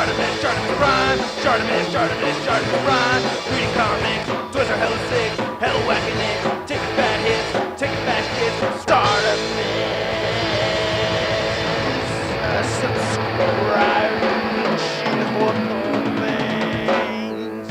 Charterman, Charterman rhyme. Charterman, Charterman, Charterman rhyme. Reading comics, toys are hella sick, hella whacking it. Taking bad hits, taking bad shits. Starterman, subscribe.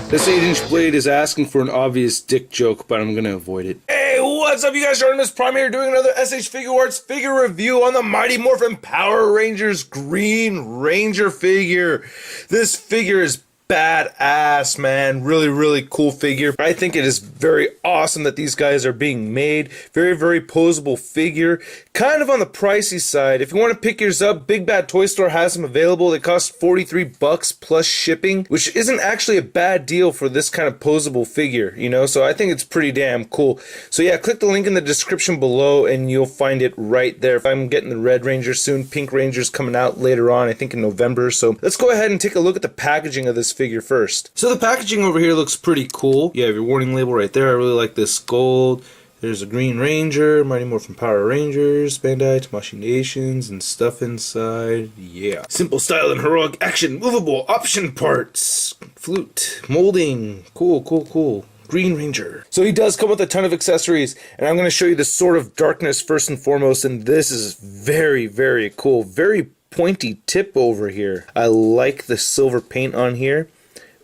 This 8-inch blade is asking for an obvious dick joke, but I'm gonna avoid it. Hey, what's up, you guys? Artemis Prime here, doing another SH Figuarts figure review on the Mighty Morphin Power Rangers Green Ranger figure. This figure is badass, man. Really cool figure. I think it is very awesome that these guys are being made. Very posable figure. Kind of on the pricey side. If you want to pick yours up, Big Bad Toy Store has them available. They cost $43 plus shipping, which isn't actually a bad deal for this kind of posable figure, you know? So I think it's pretty damn cool. So yeah, click the link in the description below and you'll find it right there. I'm getting the Red Ranger soon. Pink Ranger's coming out later on, I think in November. So let's go ahead and take a look at the packaging of this figure first. So the packaging over here looks pretty cool. You have your warning label right there. I really like this gold. There's a Green Ranger, Mighty Morphin Power Rangers, Bandai, Tamashii Nations, and stuff inside. Yeah. Simple style and heroic action, movable option parts, flute, molding. Cool. Green Ranger. So he does come with a ton of accessories, and I'm going to show you the Sword of Darkness first and foremost, and this is very cool. Very pointy tip over here. I like the silver paint on here.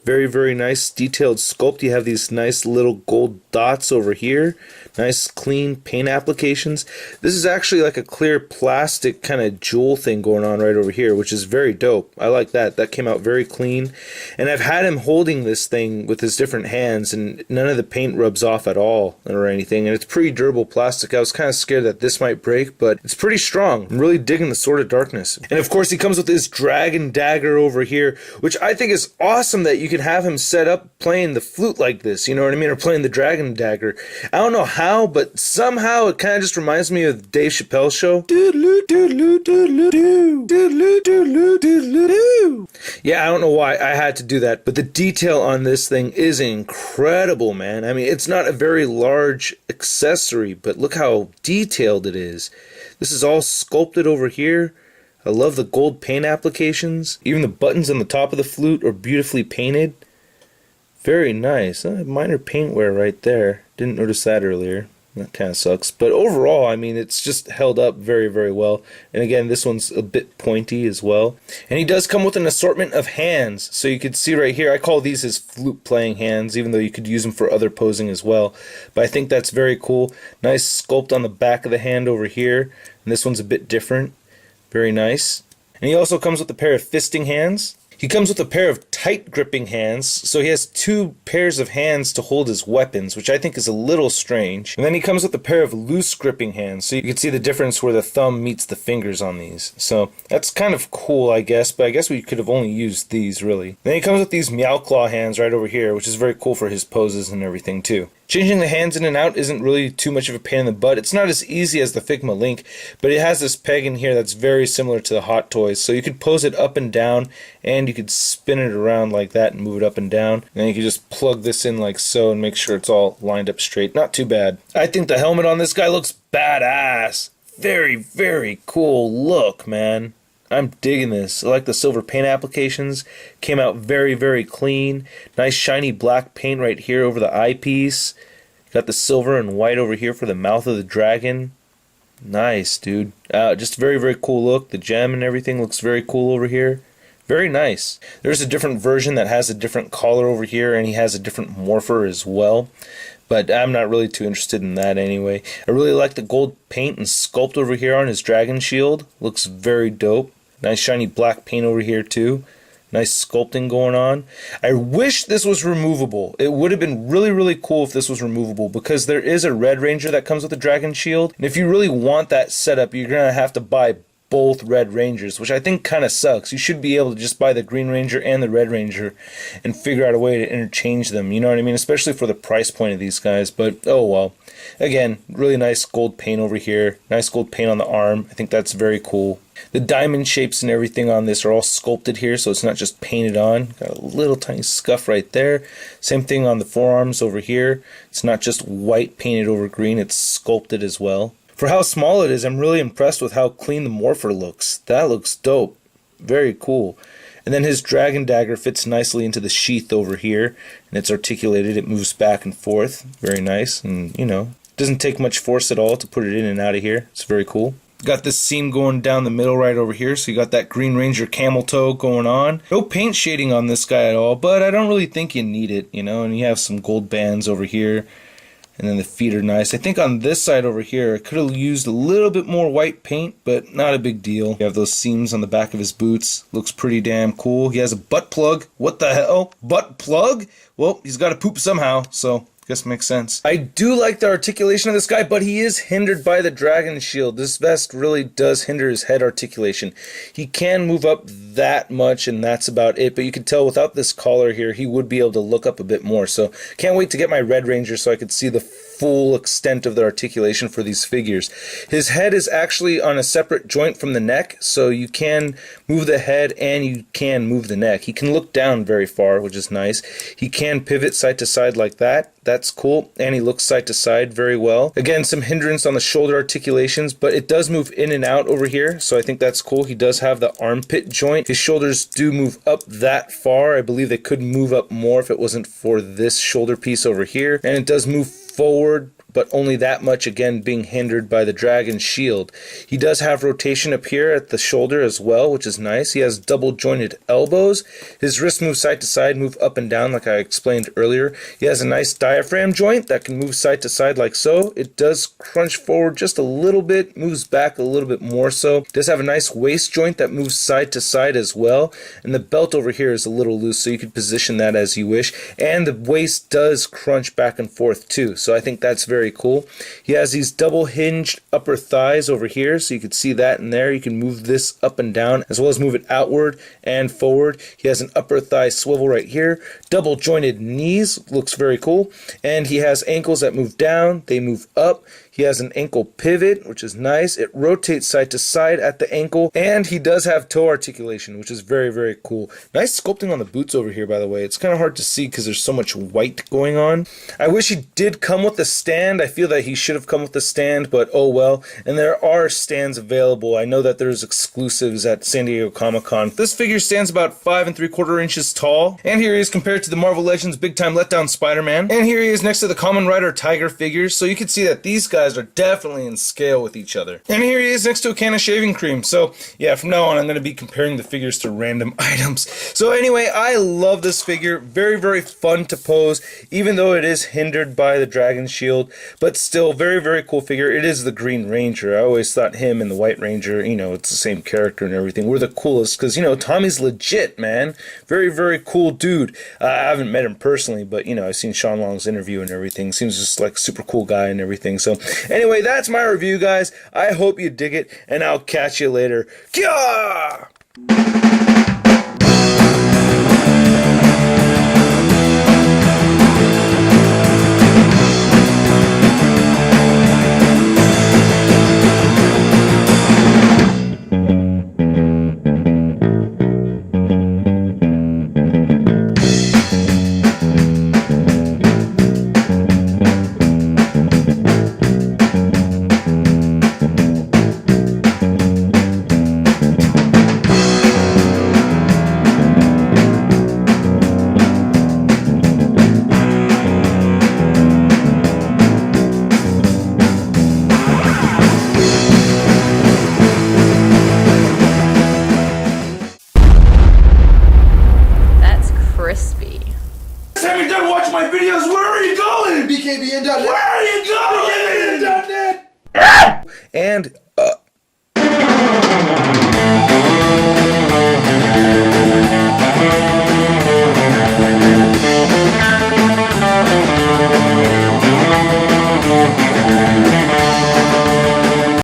Very nice detailed sculpt. You have these nice little gold dots over here. Nice clean paint applications. This is actually like a clear plastic kind of jewel thing going on right over here, which is very dope. I like that. That came out very clean. And I've had him holding this thing with his different hands, and none of the paint rubs off at all or anything. And it's pretty durable plastic. I was kind of scared that this might break, but it's pretty strong. I'm really digging the Sword of Darkness. And of course he comes with his Dragon Dagger over here, which I think is awesome that you can have him set up playing the flute like this, you know what I mean, or playing the Dragon Dagger. I don't know how, but somehow it kind of just reminds me of Dave Chappelle's show. Yeah, I don't know why I had to do that, but the detail on this thing is incredible, man. I mean, it's not a very large accessory, but look how detailed it is. This is all sculpted over here. I love the gold paint applications. Even the buttons on the top of the flute are beautifully painted. Very nice. Minor paint wear right there. Didn't notice that earlier. That kind of sucks. But overall, I mean, it's just held up very well. And again, this one's a bit pointy as well. And he does come with an assortment of hands. So you can see right here, I call these his flute playing hands, even though you could use them for other posing as well. But I think that's very cool. Nice sculpt on the back of the hand over here. And this one's a bit different. Very nice. And he also comes with a pair of fisting hands. He comes with a pair of tight gripping hands, so he has two pairs of hands to hold his weapons, which I think is a little strange. And then he comes with a pair of loose gripping hands, so you can see the difference where the thumb meets the fingers on these. So that's kind of cool, I guess, but I guess we could have only used these, really. Then he comes with these Meow Claw hands right over here, which is very cool for his poses and everything, too. Changing the hands in and out isn't really too much of a pain in the butt. It's not as easy as the Figma Link, but it has this peg in here that's very similar to the Hot Toys. So you could pose it up and down, and you could spin it around like that and move it up and down. And then you could just plug this in like so and make sure it's all lined up straight. Not too bad. I think the helmet on this guy looks badass. Very cool look, man. I'm digging this. I like the silver paint applications. Came out very clean. Nice shiny black paint right here over the eyepiece. Got the silver and white over here for the mouth of the dragon. Nice, dude. Just very cool look. The gem and everything looks very cool over here. Very nice. There's a different version that has a different collar over here, and he has a different morpher as well. But I'm not really too interested in that anyway. I really like the gold paint and sculpt over here on his dragon shield. Looks very dope. Nice shiny black paint over here too. Nice sculpting going on. I wish this was removable. It would have been really cool if this was removable, because there is a Red Ranger that comes with a dragon shield. And if you really want that setup, you're going to have to buy both Red Rangers, which I think kind of sucks. You should be able to just buy the Green Ranger and the Red Ranger and figure out a way to interchange them, you know what I mean? Especially for the price point of these guys, but oh well. Again, really nice gold paint over here. Nice gold paint on the arm. I think that's very cool. The diamond shapes and everything on this are all sculpted here, so it's not just painted on. Got a little tiny scuff right there. Same thing on the forearms over here. It's not just white painted over green, it's sculpted as well. For how small it is, I'm really impressed with how clean the morpher looks. That looks dope. Very cool. And then his dragon dagger fits nicely into the sheath over here, and it's articulated. It moves back and forth. Very nice, and you know, doesn't take much force at all to put it in and out of here. It's very cool. Got this seam going down the middle right over here, so you got that Green Ranger camel toe going on. No paint shading on this guy at all, but I don't really think you need it, you know, and you have some gold bands over here, and then the feet are nice. I think on this side over here, I could have used a little bit more white paint, but not a big deal. You have those seams on the back of his boots. Looks pretty damn cool. He has a butt plug. What the hell? Butt plug? Well, he's got to poop somehow, so guess makes sense. I do like the articulation of this guy, but he is hindered by the dragon shield. This vest really does hinder his head articulation. He can move up that much, and that's about it, but you can tell without this collar here, he would be able to look up a bit more. So can't wait to get my Red Ranger so I could see the full extent of the articulation for these figures. His head is actually on a separate joint from the neck, so you can move the head and you can move the neck. He can look down very far, which is nice. He can pivot side to side like that. That's cool, and he looks side to side very well. Again, some hindrance on the shoulder articulations, but it does move in and out over here, so I think that's cool. He does have the armpit joint. His shoulders do move up that far. I believe they could move up more if it wasn't for this shoulder piece over here, and it does move forward, but only that much, again being hindered by the dragon shield. He does have rotation up here at the shoulder as well, which is nice. He has double jointed elbows. His wrists move side to side, move up and down like I explained earlier. He has a nice diaphragm joint that can move side to side like so. It does crunch forward just a little bit, moves back a little bit more so. It does have a nice waist joint that moves side to side as well, and the belt over here is a little loose, so you could position that as you wish, and the waist does crunch back and forth too, so I think that's very cool. He has these double hinged upper thighs over here, so you can see that in there. You can move this up and down as well as move it outward and forward. He has an upper thigh swivel right here. Double jointed knees, looks very cool. And he has ankles that move down, they move up. He has an ankle pivot, which is nice. It rotates side to side at the ankle, and he does have toe articulation, which is very, very cool. Nice sculpting on the boots over here, by the way. It's kind of hard to see because there's so much white going on. I wish he did come with a stand. I feel that he should have come with a stand, but oh well. And there are stands available. I know that there's exclusives at San Diego Comic-Con. This figure stands about 5 3/4 inches tall, and here he is compared to the Marvel Legends Big Time Letdown Spider-Man. And here he is next to the Kamen Rider Tiger figures, so you can see that these guys are definitely in scale with each other. And here he is next to a can of shaving cream. So yeah, from now on I'm going to be comparing the figures to random items. So anyway, I love this figure. Very, very fun to pose, even though it is hindered by the dragon shield, but still very, very cool figure. It is the Green Ranger. I always thought him and the White Ranger, you know, it's the same character and everything, we're the coolest because, you know, Tommy's legit, man. Very, very cool dude. I haven't met him personally, but, you know, I've seen Sean Long's interview and everything. Seems just like a super cool guy and everything. So anyway, that's my review, guys. I hope you dig it, and I'll catch you later. Kia! Have you done watching my videos? Where are you going? BKBN.net. Where are you going? BKBN.net. And